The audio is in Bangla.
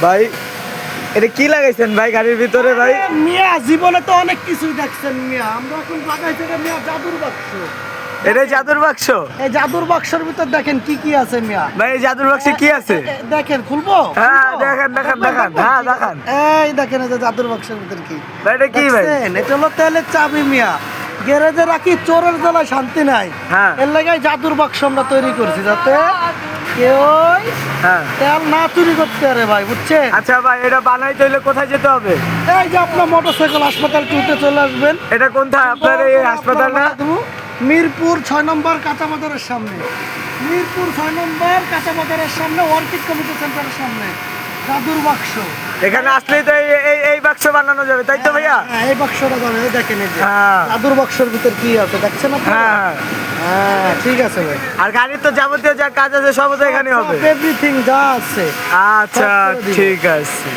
ভাই এটা কি লাগাইছেন ভাই গাড়ির ভিতরে ভাই? মিয়া জীবনে তো অনেক কিছুই দেখছেন মিয়া, আমরা এখন লাগাইছি এটা মিয়া জাদুর বাক্স। এটা জাদুর বাক্স? এই জাদুর বাক্সের ভিতর দেখেন কি কি আছে মিয়া। ভাই এই জাদুর বাক্সে কি আছে? দেখেন খুলবো? হ্যাঁ খুলবো? দেখান দেখান দেখান, হ্যাঁ দেখান। এই দেখেন এই যে জাদুর বাক্সের ভিতর কি ভাই এটা কি ভাই? দেখছেন? এটা হলো তেলের চাবি মিয়া। গ্যারেজে রাখি, চোরের জ্বালায় শান্তি নাই। হ্যাঁ। এর লাগাই জাদুর বাক্স আমরা তৈরি করছি যাতে কেউ হ্যাঁ তেল না চুরি করতে পারে ভাই, বুঝছেন? আচ্ছা ভাই এটা বানাইতে হইলে কোথায় যেতে হবে? এই যে আপনার মোটরসাইকেল হাসপাতাল 2-তে চলে আসবেন। এটা কোনটা আপনার এই হাসপাতালটা? মিরপুর 6 নম্বর কাঁচা বাজারের সামনে। মিরপুর 6 নম্বর কাঁচা বাজারের সামনে, অর্কিড কমিটি সেন্টারের সামনে জাদুর বাক্স। এখানে আসলেই তো এই এই এই বাক্স বানানো যাবে তাই তো ভাইয়া? হ্যাঁ, এই বাক্সটা ধরে এই দেখেন এই যে হ্যাঁ। জাদুর বাক্সের ভিতর কি আছে দেখছেন আপনারা? হ্যাঁ হ্যাঁ ঠিক আছে ভাই। আর গাড়ির তো যাবতীয় যা কাজ আছে সব তো এখানে হবে। এভরিথিং যা আছে আচ্ছা সব করে দিব। ঠিক আছে।